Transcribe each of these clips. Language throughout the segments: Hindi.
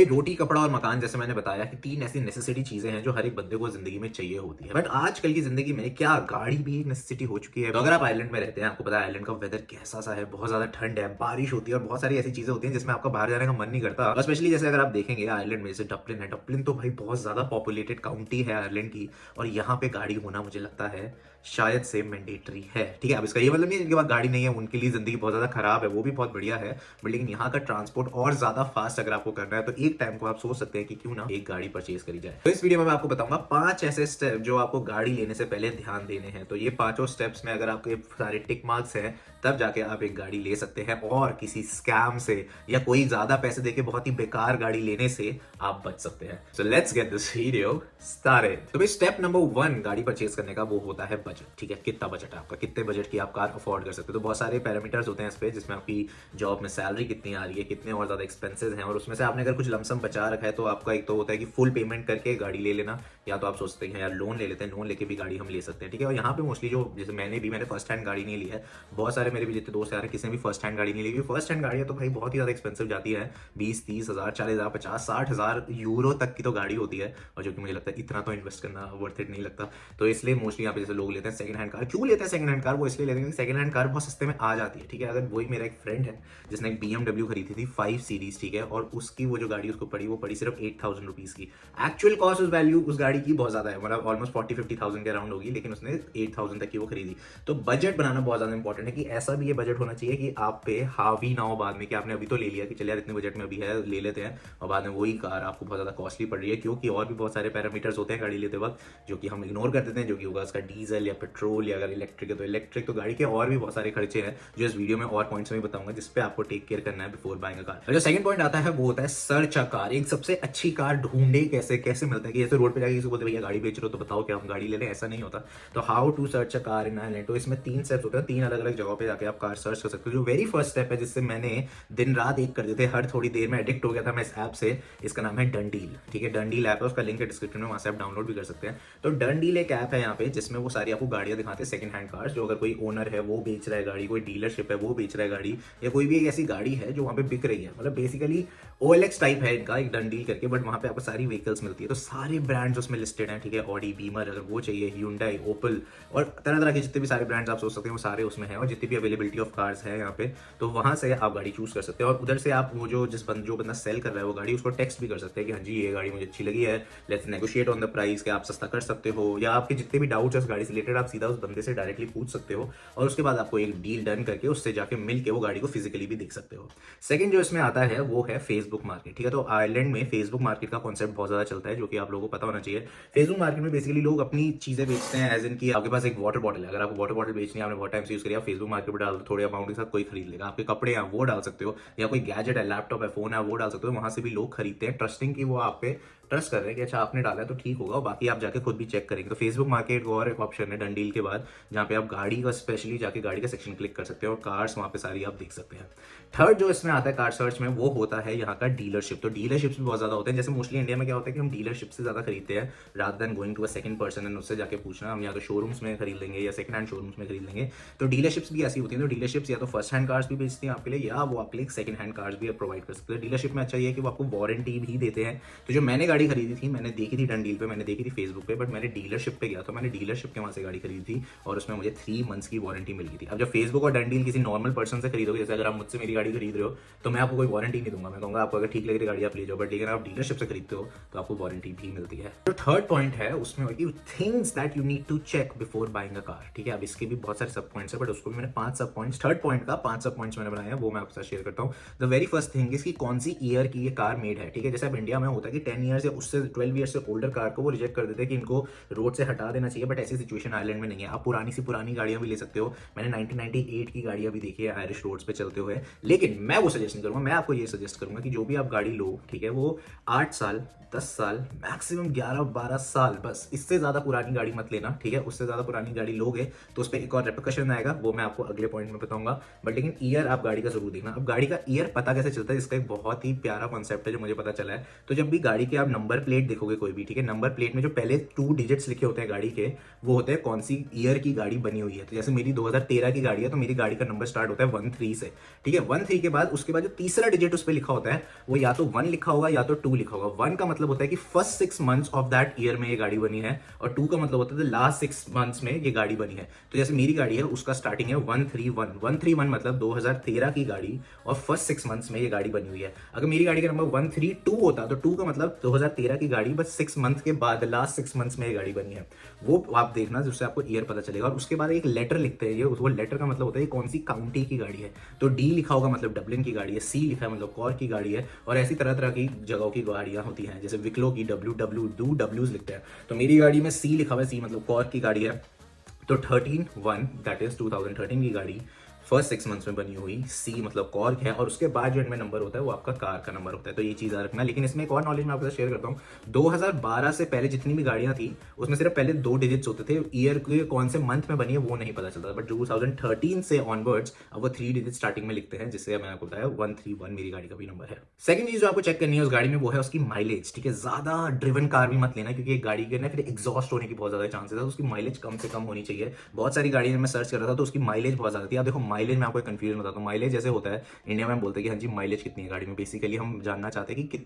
रोटी, कपड़ा और मकान, जैसे मैंने बताया कि 3 ऐसी नेसेसिटी चीजें हैं जो हर एक बंदे को जिंदगी में चाहिए होती है। बट आजकल की जिंदगी में क्या गाड़ी भी एक नेसेसिटी हो चुकी है? तो अगर आप आयरलैंड में रहते हैं, आपको पता है आयरलैंड का वेदर कैसा सा है, बहुत ज्यादा ठंड है, बारिश होती है और बहुत सारी ऐसी चीजें होती हैं जिसमें आपका बाहर जाने का मन नहीं करता। और स्पेशली जैसे अगर आप देखेंगे आयरलैंड में, जैसे डबलिन है, डबलिन तो भाई बहुत ज्यादा पॉपुलेटेड काउंटी है आयरलैंड की, और यहाँ पे गाड़ी होना मुझे लगता है शायद से मैंडेटरी है। ठीक है, अब इसका ये मतलब नहीं है जिनके पास गाड़ी नहीं है उनके लिए जिंदगी बहुत ज्यादा खराब है, वो भी बहुत बढ़िया है। बट लेकिन यहाँ का ट्रांसपोर्ट और ज्यादा फास्ट अगर आपको करना है तो एक टाइम को आप सोच सकते हैं कि क्यों ना एक गाड़ी परचेज करी जाए। तो इस वीडियो में मैं आपको बताऊंगा 5 ऐसे स्टेप जो आपको गाड़ी लेने से पहले ध्यान देने हैं। तो ये पांचों स्टेप्स में अगर आपके सारे टिक मार्क्स हैं तब जाके आप एक गाड़ी ले सकते हैं और किसी स्कैम से या कोई ज्यादा पैसे देके बहुत ही बेकार गाड़ी लेने से आप बच सकते हैं। So let's get this video started. तो भाई स्टेप नंबर 1 गाड़ी परचेज करने का वो होता है बजट। ठीक है, कितना बजट है आपका, कितने बजट की आप कार अफोर्ड कर सकते हो। तो बहुत सारे पैरामीटर्स होते हैं इस पे, जिसमें आपकी जॉब में सैलरी कितनी आ रही है, कितने और ज्यादा एक्सपेंसेस हैं, और उसमें से आपने अगर कुछ लमसम बचा रखा है तो आपका एक तो होता है कि फुल पेमेंट करके गाड़ी ले लेना, या तो आप सोच सकते हैं यार लोन ले लेते हैं, लोन लेके भी गाड़ी हम ले सकते हैं। ठीक है, और यहाँ पे मोस्टली जो जैसे मैंने फर्स्ट हैंड गाड़ी नहीं ली है, बहुत सारे मेरे भी जितने दोस्त यार किसी ने भी फर्स्ट हैंड गाड़ी नहीं ली, फर्स्ट हैंड गाड़ियाँ तो भाई बहुत ही ज्यादा एक्सपेंसिव जाती है, 20-30 हज़ार, 40 हज़ार, 50-60 हज़ार यूरो तक की तो गाड़ी होती है, और जो कि मुझे लगता है इतना तो इन्वेस्ट करना वर्थ इट नहीं लगता। तो इसलिए मोस्टली यहाँ पे जैसे लोग लेते हैं सेकंड हैंड कार। क्यों लेते हैं सेकंड हैंड कार? वो इसलिए लेते हैं कि सेकंड हैंड कार बहुत सस्ते में आ जाती है। ठीक है, अगर वही मेरा एक फ्रेंड है जिसने एक BMW खरीदी थी 5 सीरीज, ठीक है, और उसकी वो जो गाड़ी उसको पड़ी वो पड़ी सिर्फ 8,000 रुपीज की। एक्चुअल कॉस्ट उस वैल्यू उस गाड़ी की बहुत ज्यादा है, मतलब ऑलमोस्ट 40-50,000 के अराउंड होगी, लेकिन उसने 8,000 तक की वो खरीदी। तो बजट बनाना बहुत ज्यादा इंपॉर्टेंट है कि ऐसा भी ये बजट होना चाहिए कि आप पे हावी ना हो बाद में, कि आपने अभी तो ले लिया कि चलिए यार इतने बजट में अभी है ले लेते हैं, और बाद में वही कार आपको बहुत ज्यादा कॉस्टली पड़ रही है, क्योंकि और भी बहुत सारे पैरामीटर्स होते हैं गाड़ी लेते वक्त जो कि हम इग्नोर कर देते हैं, जो कि होगा उसका डीजल या पेट्रोल, या अगर इलेक्ट्रिक है तो इलेक्ट्रिक। तो गाड़ी के और भी बहुत सारे खर्चे हैं जो इस वीडियो में और पॉइंट्स में बताऊंगा, जिसपे आपको टेक केयर करना है बिफोर बाइंग अ कार। और जो सेकंड पॉइंट आता है वो होता है सर्च अ कार। एक सबसे अच्छी कार ढूंढे कैसे, कैसे मिलता है कि जैसे रोड पे जाके किसी को बोलते भैया गाड़ी बेच रहे हो तो बताओ क्या हम गाड़ी ले लें, ऐसा नहीं होता। तो how to search a car in Ireland, तो इसमें 3 स्टेप्स होते हैं, 3 अलग अलग जगहों पे जाके आप कार सर्च कर सकते हो। जो वेरी फर्स्ट स्टेप है जिससे मैंने दिन रात एक कर देते, हर थोड़ी देर में एडिक्ट हो गया था मैं इस ऐप से, इसका नाम है डनडील। ठीक है, डनडील ऐप है, उसका लिंक है डिस्क्रिप्शन में, वहां से आप डाउनलोड भी कर सकते हैं। तो डनडील एक ऐप है यहाँ पे जिसमें वो सारी आपको गाड़ियां दिखाते हैं सेकंड हैंड कार्स, जो अगर कोई ओनर है वो बेच रहा है गाड़ी, कोई डीलरशिप है वो बेच रहा है गाड़ी, या कोई भी एक ऐसी गाड़ी है जो वहां पे बिक रही है। मतलब बेसिकली OLX टाइप है इनका, एक डनडील करके, बट वहां पे आपको सारी व्हीकल्स मिलती है। तो सारे ब्रांड्स उसमें लिस्टेड हैं। ठीक है, ऑडी, बीमर अगर वो चाहिए, ह्यूंडई, ओपल, और तरह तरह के जितने भी सारे ब्रांड्स आप सोच सकते हैं वो सारे उसमें हैं, और जितनी भी अवेलेबिलिटी ऑफ कार्स है यहाँ पे, तो वहां से आप गाड़ी चूज कर सकते हैं। और उधर से आप वो जो बंदा सेल कर रहा है वो गाड़ी, उसको टेक्स्ट भी कर सकते हैं कि हाँ जी ये गाड़ी मुझे अच्छी लगी है, let's negotiate on the price, कि आप सस्ता कर सकते हो, या आपके जितने भी डाउट्स है उस गाड़ी से रिलेटेड आप सीधा उस बंदे से डायरेक्टली पूछ सकते हो, और उसके बाद आपको एक डील डन करके उससे जाके मिल के वो गाड़ी को फिजिकली भी देख सकते हो। सेकंड जो इसमें आता है वो है फेसबुक मार्केट। ठीक है, तो आयरलैंड में फेसबुक मार्केट का कॉन्सेप्ट बहुत ज्यादा चलता है, जो कि आप लोगों को पता होना चाहिए। फेसबुक मार्केट में बेसिकली लोग अपनी चीजें बेचते हैं, एज इन की आपके पास एक वाटर बॉटल है, अगर आपको वाटर बॉटल बेचनी है, आपने बहुत टाइम से यूज करिए, आप फेसबुक मार्केट पर डाल दो, थोड़े अमाउंट के साथ कोई खरीद लेगा। आपके कपड़े हैं वो डाल सकते हो, या कोई गैजेट है, लैपटॉप है, फोन है, वो डाल सकते हो। वहां से भी लोग खरीदते हैं, ट्रस्टिंग की वो आप पे ट्रस्ट कर रहे हैं कि अच्छा आपने डाला है तो ठीक होगा, और बाकी आप जाके खुद भी चेक करेंगे। तो फेसबुक मार्केट और एक ऑप्शन है डनडील के बाद, जहां पे आप गाड़ी का स्पेशली जाके गाड़ी का सेक्शन क्लिक कर सकते हैं और कार्स वहां पे सारी आप देख सकते हैं। थर्ड जो इसमें आता है कार सर्च में वो होता है यहाँ का डीलरशिप। तो डीलरशिप्स भी बहुत ज्यादा होते हैं, जैसे मोस्टली इंडिया में क्या होता है कि हम डीलरशिप से ज्यादा खरीदते हैं rather than going to a second person and उससे जाके पूछना। हम या तो शोरूम्स में खरीद लेंगे या सेकंड हैंड शोरूम्स में खरीद लेंगे। तो डीलरशिप्स भी ऐसी होती है। तो डीलरशिप्स या तो फर्स्ट हैंड कार्स भी बेचती हैं आपके लिए, या वो आपके लिए सेकंड हैंड कार्स भी प्रोवाइड कर सकते हैं। डीलरशिप में अच्छा ये है कि वो आपको वारंटी भी देते हैं। तो जो मैंने गाड़ी खरीदी थी, मैंने देखी थी डनडील पे, मैंने देखी थी फेसबुक पे, बट मैंने डीलरशिप पे गया तो मैंने डीलरशिप के वहां से गाड़ी खरीदी थी, और उसमें मुझे 3 मंथ्स की वारंटी मिल गई थी। अब जब फेसबुक और डनडील किसी नॉर्मल पर्सन से खरीदोगे, जैसे अगर आप मुझसे मेरी गाड़ी खरीद रहे हो तो मैं आपको कोई वारंटी नहीं दूंगा, मैं कहूंगा आपको अगर ठीक लग रही गाड़ी आप ले जाओ, बट लेकिन आप डीलरशिप से खरीदते हो तो आपको वारंटी भी मिलती है। जो थर्ड पॉइंट है उसमें things that you need to check before buying a car. ठीक है, अब इसके भी बहुत सारे सब पॉइंट्स है, बट उसको भी मैंने 5 सब पॉइंट्स, थर्ड पॉइंट का 5 सब पॉइंट्स मैंने बनाए हैं, वो मैं आपके साथ शेयर करता हूँ। द वेरी फर्स्ट थिंग इसकी कौन सी ईयर की ये कार मेड है। ठीक है, जैसे अब इंडिया में होता है कि 10 ईयर्स या उससे 12 ईयर्स से ओल्डर कार को वो रिजेक्ट कर देते हैं कि इनको रोड से हटा देना चाहिए, बट ऐसी सिचुएशन आयरलैंड में नहीं है। आप पुरानी सी पुरानी गाड़ियां भी ले सकते हो। मैंने 1998 की गाड़ियां भी देखी है आयरिश रोड्स पे चलते हुए, लेकिन मैं वो सजेस्ट नहीं करूंगा। मैं आपको ये सजेस्ट करूंगा कि जो भी आप गाड़ी लो, ठीक है, वो 8 साल, 10 साल, मैक्सिमम 11-12 साल, बस इससे ज्यादा पुरानी गाड़ी मत लेना। ठीक है, उससे ज्यादा पुरानी गाड़ी लोगे तो उस पर एक और रेपरकशन आएगा, वो मैं आपको अगले पॉइंट में बताऊंगा। बट लेकिन ईयर आप गाड़ी का जरूर देखना। अब गाड़ी का ईयर पता कैसे चलता है, इसका एक बहुत ही प्यारा कॉन्सेप्ट है जो मुझे पता चला है। तो जब भी गाड़ी के आप नंबर प्लेट देखोगे कोई भी, ठीक है, नंबर प्लेट में जो पहले 2 डिजिट्स लिखे होते हैं गाड़ी के, वो होते हैं कौन सी ईयर की गाड़ी बनी हुई है। तो जैसे मेरी 2013 की गाड़ी है, तो मेरी गाड़ी का नंबर स्टार्ट होता है 13 से, ठीक है। 13 के बाद उसके बाद जो तीसरा डिजिट उस पर लिखा होता है वो या तो 1 लिखा होगा या तो 2 लिखा होगा। 1 का मतलब होता है कि first 6 months of that year में ये गाड़ी बनी है, और 2 का मतलब होता है लास्ट 6 मंथ्स में ये गाड़ी बनी है। तो जैसे मेरी गाड़ी है उसका स्टार्टिंग है 131, 131 मतलब 2013 की गाड़ी और फर्स्ट 6 मंथ्स में ये गाड़ी बनी हुई है। अगर मेरी गाड़ी का नंबर 132 होता तो 2 का मतलब 2013 की गाड़ी बस 6 मंथ के बाद, लास्ट 6 मंथ्स में ये गाड़ी बनी है। वो आप देखना जिससे आपको ईयर पता चलेगा। और उसके बाद एक लेटर लिखते हैं, ये वो लेटर का मतलब होता है कौन सी काउंटी की गाड़ी है। तो डी लिखा होगा मतलब डबलिन की गाड़ी है, सी लिखा है मतलब कॉर्क की गाड़ी है, और ऐसी तरह तरह की जगहों की गाड़ियां होती हैं, जैसे विक्लो की डू डब्ल्यूज लिखते हैं। तो मेरी गाड़ी में सी लिखा हुआ है, सी मतलब कॉर्क की गाड़ी है। तो 13-1 दैट इज 2013 की गाड़ी फर्स्ट 6 मंथ्स में बनी हुई, सी मतलब कॉर्क है, और उसके बाद जो इनमें नंबर होता है वो आपका कार का नंबर होता है। तो ये चीज़ याद रखना। लेकिन इसमें एक और नॉलेज मैं आपके साथ शेयर करता हूँ। 2012 से पहले जितनी भी गाड़ियां थी उसमें सिर्फ पहले 2 डिजिट्स होते थे, ईयर के कौन से मंथ में बनी है वो नहीं पता चलता। बट 2013 से ऑनवर्ड्स अब वो 3 डिजिट स्टार्टिंग में लिखते हैं, जिससे मैंने आपको बताया 131 मेरी गाड़ी का भी नंबर है। सेकंड चीज जो आपको चेक करनी है उस गाड़ी में वो है उसकी माइलेज, ठीक है। ज्यादा ड्रिवन कार भी मत लेना, क्योंकि एक गाड़ी के ना फिर एग्जॉस्ट होने की बहुत ज्यादा चांसेस है, तो उसकी माइलेज कम से कम होनी चाहिए। बहुत सारी गाड़ियां मैं सर्च कर रहा था तो उसकी माइलेज बहुत ज्यादा थी। अब देखो माइलेज में आपको कंफ्यूजन होता है, तो माइलेज जैसे होता है इंडिया में हम बोलते हैं कि हाँ जी माइलेज कितनी है गाड़ी में। बेसिकली हम जानना चाहते हैं कि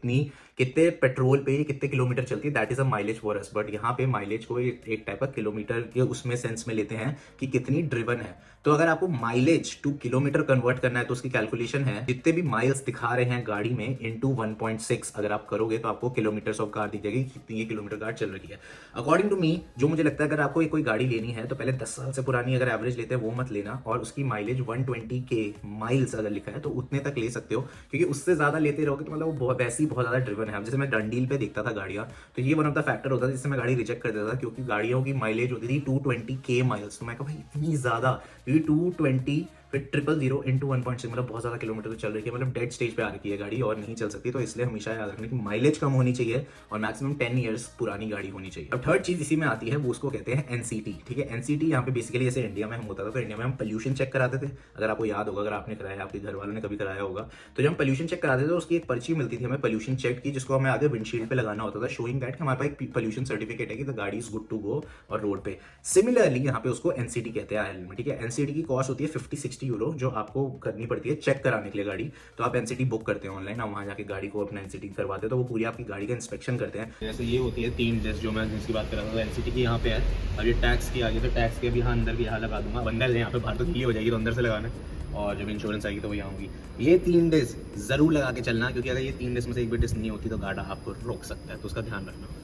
कितने पेट्रोल पे कितने किलोमीटर चलती है, that is a mileage for us. But यहाँ पे माइलेज को एक टाइप का किलोमीटर के उसमें सेंस में लेते हैं कि कितनी ड्रिवन है। तो अगर आपको माइलेज टू किलोमीटर कन्वर्ट करना है तो उसकी कैलकुलेशन है जितने भी माइल्स दिखा रहे हैं गाड़ी में इनटू 1.6 अगर आप करोगे तो आपको किलोमीटर्स ऑफ कार दिख जाएगी कितनी ये किलोमीटर कार चल रही है। अकॉर्डिंग टू मी जो मुझे लगता है अगर आपको कोई गाड़ी लेनी है तो पहले 10 साल से पुरानी अगर एवरेज लेते हैं वो मत लेना, और उसकी माइलेज 120 के माइल्स अगर लिखा है तो उतने तक ले सकते हो, क्योंकि उससे ज्यादा लेते रहोगे तो मतलब वो वैसे ही बहुत ज्यादा ड्रिवन है। जैसे मैं डंडील पे देखता था गाड़ियां, तो ये वन ऑफ द फैक्टर होता था जिससे मैं गाड़ी रिजेक्ट कर देता था, क्योंकि गाड़ियों की माइलेज होती थी 220 के माइल्स। तो मैं कहा भाई इतनी ज्यादा, क्योंकि 220 फिर 000 इंटू 1.6 मतलब बहुत ज्यादा किलोमीटर तो चल रही है, मतलब डेड स्टेज पे आ रखी है गाड़ी और नहीं चल सकती। तो इसलिए हमेशा याद रखना कि माइलेज कम होनी चाहिए और मैक्सिमम 10 ईयर्स पुरानी गाड़ी होनी चाहिए। अब थर्ड चीज इसी में आती है वो उसको कहते हैं एनसीटी, ठीक है। एनसीटी यहाँ पे बेसिकली जैसे इंडिया में हम होता था तो इंडिया में हम पोल्यूशन चेक कराते थे, अगर आपको याद होगा, अगर आपने कराया आपके घर वालों ने कभी कराया होगा, तो जब हम पोल्यूशन चेक कराते थे तो उसकी एक पर्ची मिलती थी हमें पोल्यूशन चेक की, जिसको हमें आगे विंडशील्ड पे लगाना होता था, शोइंग दैट हमारे पास एक पोल्यूशन सर्टिफिकेट है कि द गाड़ी इज गुड टू गो और रोड पे। सिमिलरली यहाँ पे उसको एनसीटी कहते हैं आयरलैंड में, ठीक है। एनसीटी की कॉस्ट होती है 50-60 यूरो जो आपको करनी पड़ती है चेक कराने के लिए गाड़ी। तो आप एनसीटी बुक करते हैं ऑनलाइन, आप वहां जाके गाड़ी को अपना एनसीटी करवाते हैं, तो वो पूरी आपकी गाड़ी का इंस्पेक्शन करते हैं। जैसे ये होती है 3 डिस्क जो मैं जिसकी बात कर रहा था, एनसीटी की यहाँ पे है। अब ये टैक्स की आगे तो टैक्स के भी यहाँ अंदर भी यहाँ लगा दूंगा, अंदर यहाँ पे बाहर तो ढीली हो जाएगी तो अंदर से लगाना, और जब इंश्योरेंस आएगी तो वो यहाँ होगी। ये 3 डिस्क जरूर लगा के चलना, क्योंकि अगर ये 3 डिस्क में से एक भी डिस्क नहीं होती तो गाड़ा आपको रोक सकता है, तो उसका ध्यान रखना।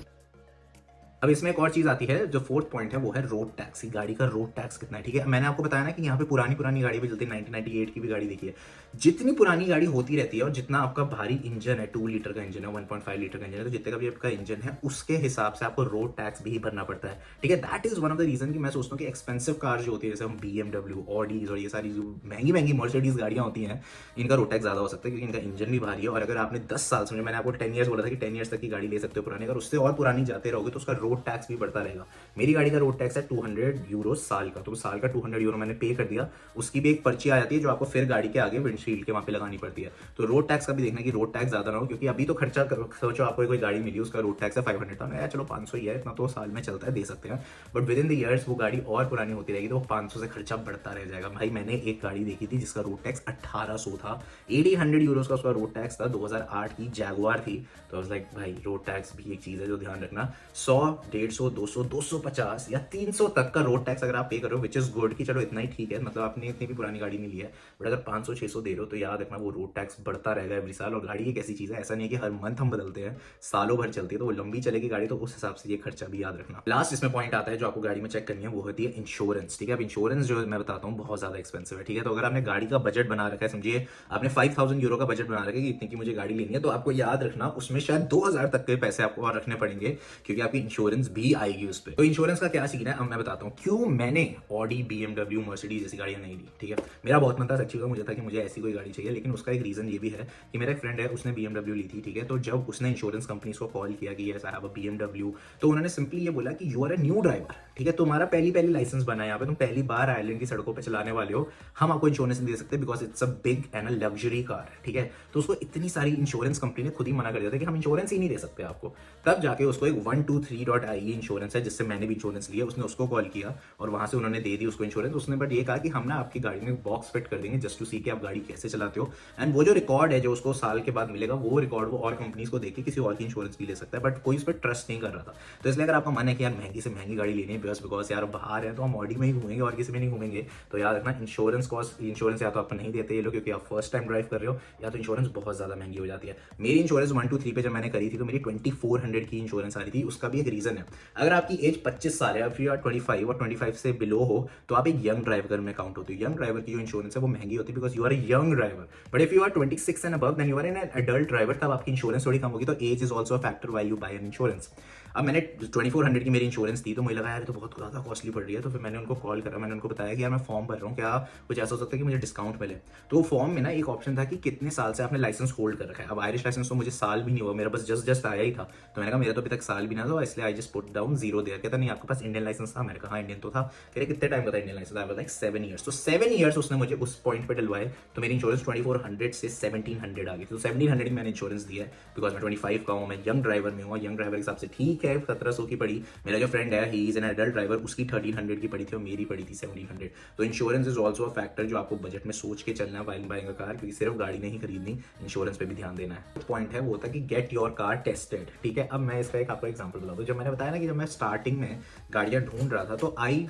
अब इसमें एक और चीज आती है जो फोर्थ पॉइंट है वो है रोड टैक्स। गाड़ी का रोड टैक्स कितना है, ठीक है। मैंने आपको बताया ना कि यहाँ पे पुरानी गाड़ी भी चलती है, 1998 की भी गाड़ी देखी है। जितनी पुरानी गाड़ी होती रहती है और जितना आपका भारी इंजन है, 2 लीटर का इंजन है, 1.5 लीटर का इंजन है, तो जितने का भी आपका इंजन है उसके हिसाब से आपको रोड टैक्स भी भरना पड़ता है, ठीक है। That is one of the reason कि मैं सोचता हूँ कि एक्सपेंसिव कार जो होती है, जैसे हम BMW, ऑडीज और ये सारी जो महंगी मर्सिडीज गाड़ियां होती हैं, इनका रोड टैक्स ज्यादा हो सकता है क्योंकि इनका इंजन भी भारी है। और अगर आपने 10 साल से, मैंने आपको 10 ईयर्स बोला था कि 10 ईयर्स तक की गाड़ी ले सकते हो पुरानी, अगर उससे और पुरानी जाते रहोगे तो उसका रोड टैक्स भी बढ़ता रहेगा। मेरी गाड़ी का रोड टैक्स है 200 यूरो साल का, तो साल का 200 यूरो मैंने पे कर दिया। उसकी भी एक पर्ची आ जाती है जो आपको फिर गाड़ी के आगे विंडशील्ड के वहां पे लगानी पड़ती है। तो रोड टैक्स का भी देखना कि रोड टैक्स ज्यादा ना हो, क्योंकि अभी तो खर्चा सोचो आपको कोई गाड़ी मिली उसका रोड टैक्स है 500 था, चलो 500 ही है, इतना तो साल में चलता है, दे सकते हैं। But with in the years वो गाड़ी और पुरानी होती रहेगी तो वो 500 से खर्चा बढ़ता रह जाएगा। भाई मैंने एक गाड़ी देखी थी जिसका रोड टैक्स 1800 था, 1800 यूरो का उसका रोड टैक्स था, 2008 की जैगुआर थी। तो आई वाज लाइक भाई रोड टैक्स भी एक चीज है जो ध्यान रखना। 100, 150, 200, 250 या 300 तक का रोड टैक्स अगर आप पे करो विच इज गुड कि चलो इतना ही ठीक है, मतलब आपने इतनी भी पुरानी गाड़ी नहीं ली है। बट अगर 500-600 दे रहे हो तो याद रखना वो रोड टैक्स बढ़ता रहेगा एवरी साल। और गाड़ी एक ऐसी चीज है, ऐसा नहीं है कि हर मंथ हम बदलते हैं, सालों भर चलती है, तो वो लंबी चलेगी गाड़ी तो उस हिसाब से ये खर्चा भी याद रखना। लास्ट इसमें पॉइंट आता है जो आपको गाड़ी में चेक करनी है वो होती है इंश्योरेंस, ठीक है। अब इंश्योरेंस जो मैं बताता हूँ बहुत ज्यादा एक्सपेंसिव है, ठीक है। तो अगर आपने गाड़ी का बजट बना रखा है, समझिए आपने 5000 यूरो का बजट बना रखा है कि इतनी की मुझे गाड़ी लेनी है, तो आपको याद रखना उसमें शायद 2000 तक के पैसे आपको और रखने पड़ेंगे, क्योंकि आपकी इंश्योरेंस इंश्योरेंस भी आएगी उस पर। तो इंश्योरेंस का क्या सीन है अब मैं बताता हूँ क्यों मैंने ऑडी, BMW, मर्सिडीज जैसी गाड़ियां नहीं ली। ठीक है, मेरा बहुत मन था सच्ची का, मुझे था कि मुझे ऐसी कोई गाड़ी चाहिए, लेकिन उसका एक रीजन ये भी है कि मेरा एक फ्रेंड है उसने BMW ली थी। ठीक है, तो जब उसने इंश्योरेंस कंपनीज को कॉल किया कि yes I have a BMW, तो उन्होंने सिंपली ये बोला कि you are a new driver. ठीक है, तुम्हारा पहली लाइसेंस बना है यहाँ पे, तुम पहली बार आयरलैंड की सड़कों पर चलाने वाले हो, हम आपको इंश्योरेंस नहीं दे सकते because it's a big and a luxury car. ठीक है, तो उसको इतनी सारी इंश्योरेंस कंपनी ने खुद ही मना कर दिया था कि हम इंश्योरेंस ही नहीं दे सकते आपको। तब जाके उसको एक 123.ie इंश्योरेंस है जिससे मैंने भी इंश्योरेंस लिया, उसने उसको कॉल किया और वहां से उन्होंने दे दी उसको इंश्योरेंस। उसने बट ये कहा कि हम ना आपकी गाड़ी में बॉक्स फिट कर देंगे जस्ट टू सी कि आप गाड़ी कैसे चलाते हो, एंड वो जो रिकॉर्ड है जो उसको साल के बाद मिलेगा वो रिकॉर्ड वो और कंपनीज को देके किसी और की इंश्योरेंस भी ले सकता है, बट कोई उस पर ट्रस्ट नहीं कर रहा था। तो इसलिए अगर आपका मन है कि यार महंगी से महंगी गाड़ी लेनी है बिकॉज यार बाहर है तो हम ऑडी में ही घूमेंगे और किसी में नहीं घूमेंगे, तो याद रखना इंश्योरेंस कॉस्ट, इंश्योरेंस या तो आपको नहीं देते ये लोग क्योंकि आप फर्स्ट टाइम ड्राइव कर रहे हो, या तो इंश्योरेंस बहुत ज्यादा महंगी हो जाती है। मेरी इंश्योरेंस 123 पे जब मैंने करी थी तो मेरी 2400 की इंश्योरेंस आ रही थी। उसका भी एक रीजन है, अगर आपकी एज 25 साल है, फिर 25 और 25 से बिलो हो तो आप एक यंग ड्राइवर में काउंट होती है। यंग ड्राइवर की जो इंश्योरेंस है वो महंगी होती है because you are a young driver, but if you are 26 and above then you are an adult driver, तब आपकी इंश्योरेंस थोड़ी कम होगी। तो age is also a factor while you buy an insurance. अब मैंने 2400 की मेरी इंश्योरेंस थी तो मुझे लगा यार तो बहुत ज़्यादा कॉस्टली पड़ रही है, तो फिर मैंने उनको कॉल करा, मैंने उनको बताया कि यार मैं फॉर्म भर रहा हूँ, क्या कुछ ऐसा हो सकता है कि मुझे डिस्काउंट मिले। तो फॉर्म में ना एक ऑप्शन था कि कितने साल से आपने लाइसेंस होल्ड कर रखा है। अब आयरिश लाइसेंस तो मुझे साल भी नहीं हुआ, मेरा बस जस्ट आया ही था, तो मैंने कहा मेरा तो अभी तक साल भी ना था, इसलिए I just put down 0 there. कहता नहीं आपके पास इंडियन लाइसेंस था, मैंने कहा हाँ इंडियन तो था। कह रहे कितने टाइम का था Indian licence, I was like 7 years. तो 7 ईयर्स उसने मुझे उस पॉइंट पे डलवाए, तो मेरी इंश्योरेंस 2400 से 1700 आ गई। तो 1700 की मैंने इंश्योरेंस दिया है बिकॉज मैं 25 का हूँ, मैं यंग ड्राइवर में हूँ, यंग ड्राइवर के हिसाब से ठीक है 1700 की पड़ी। मेरा जो फ्रेंड है he is an adult driver, उसकी 1300 की पड़ी थी और मेरी पड़ी थी 1700। तो insurance is also a factor जो आपको बजट में सोच के चलना है व्हाइल बाइंग अ कार, क्योंकि सिर्फ गाड़ी नहीं खरीदनी, इंश्योरेंस पे भी ध्यान देना है। पॉइंट है वो होता है कि गेट योर कार टेस्टेड। ठीक है, अब मैं इसका एक आपको एग्जांपल बता दूं। जब मैंने बताया ना कि जब मैं स्टार्टिंग में गाड़ियां ढूंढ रहा था तो I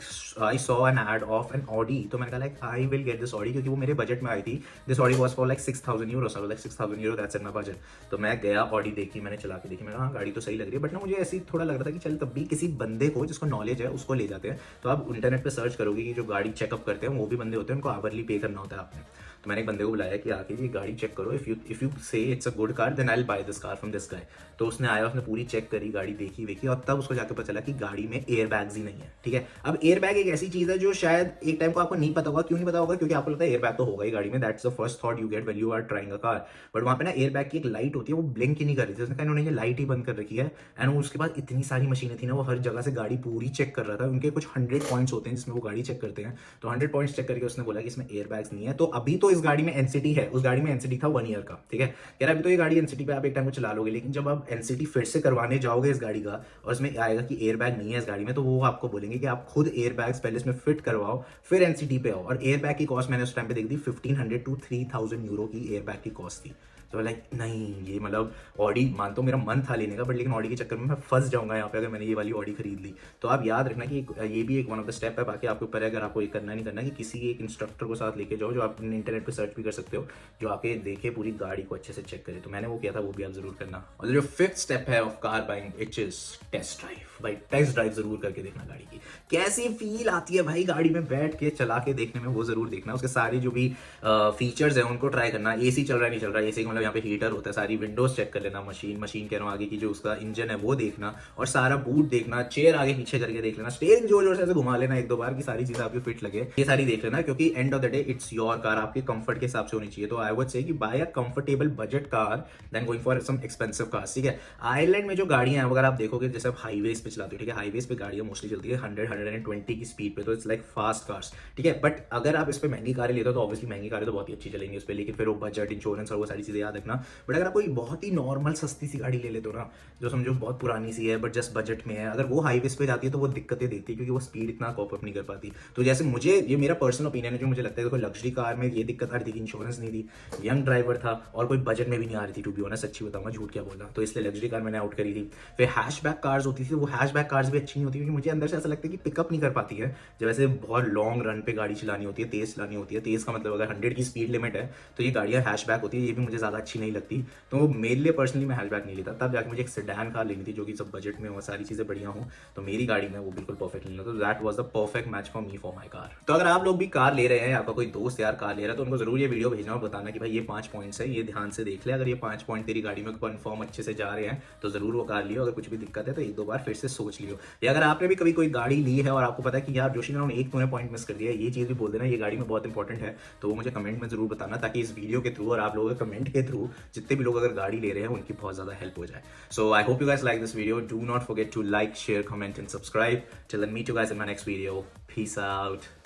saw an ad of an Audi, तो मैंने कहा like I will get this Audi क्योंकि वो मेरे बजट में आई थी। This Audi was for like 6000 euro, so like 6000 euro that's in my budget. तो मैं गया ऑडी देखी, मैंने चला के देखी, मैंने हाँ गाड़ी तो सही लग रही है, बट ना मुझे ऐसी थोड़ा लग रहा था कि चल तब भी किसी बंदे को जिसको नॉलेज है उसको ले जाते हैं। तो आप इंटरनेट पे सर्च करोगे कि जो गाड़ी चेकअप करते हैं वो भी बंदे होते हैं, उनको आवरली पे करना होता है आपने। तो मैंने एक बंदे को बुलाया कि आके ये गाड़ी चेक करो, if you say it's a good car then I will buy this car from this guy. तो उसने आया, उसने पूरी चेक करी, गाड़ी देखी और तब उसको जाके पता चला कि गाड़ी में एयर बैग्स ही नहीं है। ठीक है, अब एयर बैग एक ऐसी चीज है जो शायद एक टाइम को आपको नहीं पता होगा। क्यों नहीं पता होगा? क्योंकि आपको लगता है एयर बैग तो होगा ही गाड़ी में, that's the first thought you get when you are trying a car. But वहां पे ना एयर बैग की एक लाइट होती है, वो ब्लिंक ही नहीं कर रही थी। उसने कहा इन्होंने ये लाइट ही बंद कर रखी है। एंड उसके बाद इतनी सारी मशीनें थी ना, वो हर जगह से गाड़ी पूरी चेक कर रहा था। उनके कुछ 100 पॉइंट्स होते हैं जिसमें वो गाड़ी चेक करते हैं, तो 100 पॉइंट्स चेक करके उसने बोला कि इसमें एयर बैग्स नहीं है। तो अभी तो इस गाड़ी में एनसीटी है, उस गाड़ी में एनसीटी था 1 ईयर का। ठीक है, कह रहा अभी तो ये गाड़ी एनसीटी पे आप एक टाइम को चला लोगे, लेकिन जब आप एनसीटी फिर से करवाने जाओगे इस गाड़ी का और इसमें आएगा कि एयर बैग नहीं है इस गाड़ी में, तो वो आपको बोलेंगे कि आप खुद एयर बैग्स पहले इसमें फिट करवाओ फिर एनसीटी पे आओ। और एयर बैग की कॉस्ट मैंने उस टाइम पे देख दी 1500 to 3000 यूरो की एयर बैग की कॉस्ट थी। तो लाइक नहीं, ये मतलब ऑडी मान तो मेरा मन था लेने का, बट लेकिन ऑडी के चक्कर में मैं फंस जाऊंगा यहाँ पे अगर मैंने ये वाली ऑडी खरीद ली। तो आप याद रखना कि ये भी एक वन ऑफ द स्टेप है। बाकी आपके ऊपर है अगर आपको ये करना नहीं करना, कि किसी एक इंस्ट्रक्टर को साथ लेके जाओ जो आप इंटरनेट पर सर्च भी कर सकते हो, जो आके देखे पूरी गाड़ी को अच्छे से चेक करे। तो मैंने वो किया था, वो भी आप जरूर करना। और जो 5th स्टेप है of car buying it is test drive. भाई टेस्ट ड्राइव जरूर करके देखना गाड़ी की कैसी फील आती है, भाई गाड़ी में बैठ के चला के देखने में, वो जरूर देखना। उसके सारे जो भी फीचर्स है उनको ट्राई करना। एसी चल रहा है नहीं चल रहा है, एसी मतलब यहाँ पे हीटर होता है, सारी विंडोज चेक कर लेना, मशीन कह रहा हूँ आगे की जो उसका इंजन है वो देखना, और सारा बूट देखना, चेयर आगे पीछे करके देख लेना, स्टीयरिंग जोर जोर से ऐसे घुमा लेना 1-2 बार की सारी चीजें आपकी फिट लगे, ये सारी देख लेना। क्योंकि end of the day it's your car, आपके कंफर्ट के हिसाब से होनी चाहिए। तो आई वुड से कि buy a comfortable budget car then going for some expensive car. ठीक है, आयरलैंड में जो गाड़ियां हैं अगर आप देखोगे, जैसे आप हाईवेज पे चलाते हो, ठीक है, हाईवेज पे गाड़ियां मोस्टली चलती है 100-120 की स्पीड पे, तो इट्स लाइक फास्ट कार्स। ठीक है, बट अगर आप इस पे महंगी कारें लेते हो तो ऑब्वियसली महंगी कारें तो बहुत ही अच्छी चलेंगी उस पर, लेकिन फिर वो बजट, इंश्योरेंस और वो सारी चीजें याद रखना। बट अगर आप कोई बहुत ही नॉर्मल सस्ती सी गाड़ी ले लेते हो ना, जो समझो बहुत पुरानी सी है बट जस्ट बजट में है, अगर वो हाईवेज पे जाती है तो वो दिक्कतें देती है क्योंकि वो स्पीड इतना कॉप अप नहीं कर पाती। तो जैसे मुझे, ये मेरा पर्सनल ओपिनियन है, जो मुझे लगता है, देखो लग्जरी कार में ये दिक्कत आ रही थी कि इंश्योरेंस नहीं थी, यंग ड्राइवर था और कोई बजट में भी नहीं आ रही थी, टू बी ऑनेस्ट, सच्ची बताऊंगा, झूठ क्या बोला। तो इसलिए लग्जरी कार मैंने आउट करी थी। फिर हैशबैक कार्स होती थी, वो हैशबैक कार्स भी अच्छी नहीं होती क्योंकि मुझे अंदर से ऐसा लगता है कि पिकअप नहीं कर पाती है। जब ऐसे बहुत लॉन्ग रन पे गाड़ी चलानी होती है, तेज चलानी होती है, तेज का मतलब अगर 100 की स्पीड लिमिट है तो ये गाड़ियां हैशबैक होती है, ये भी मुझे ज्यादा अच्छी नहीं लगती। तो मेरे लिए पर्सनली मैं हैशबैक नहीं लेता। तब जाके मुझे एक सेडान कार लेनी थी जो कि सब बजट में हो, सारी चीजें बढ़िया हो, तो मेरी गाड़ी में वो बिल्कुल परफेक्ट लेना। तो that was the perfect match for me for my car. तो अगर आप लोग भी कार ले रहे हैं, आपका कोई दोस्त यार कार ले रहा है, तो उनको जरूर ये वीडियो भेजना और बताना कि भाई ये 5 पॉइंट्स है, ये ध्यान से देख ले। अगर ये 5 पॉइंट तेरी गाड़ी में कंफर्म अच्छे से जा रहे हैं तो जरूर वो कार लियो। अगर कुछ भी दिक्कत है तो 1-2 बार फिर से सोच लियो। या अगर आपने भी कभी कोई गाड़ी ली है और आपको पता है कि यार जोशी ने एक तूने पॉइंट मिस कर दिया, ये चीज़ भी बोल देना, ये गाड़ी में बहुत इंपॉर्टेंट है, तो वो मुझे कमेंट में जरूर बताना, ताकि इस वीडियो के थ्रू और आप लोगों के कमेंट के थ्रू जितने भी लोग अगर गाड़ी ले रहे हैं उनकी बहुत ज़्यादा हेल्प हो जाए। So I hope you guys like this video, do not forget to like, share, comment and subscribe. Till then meet you guys in my next video, peace out.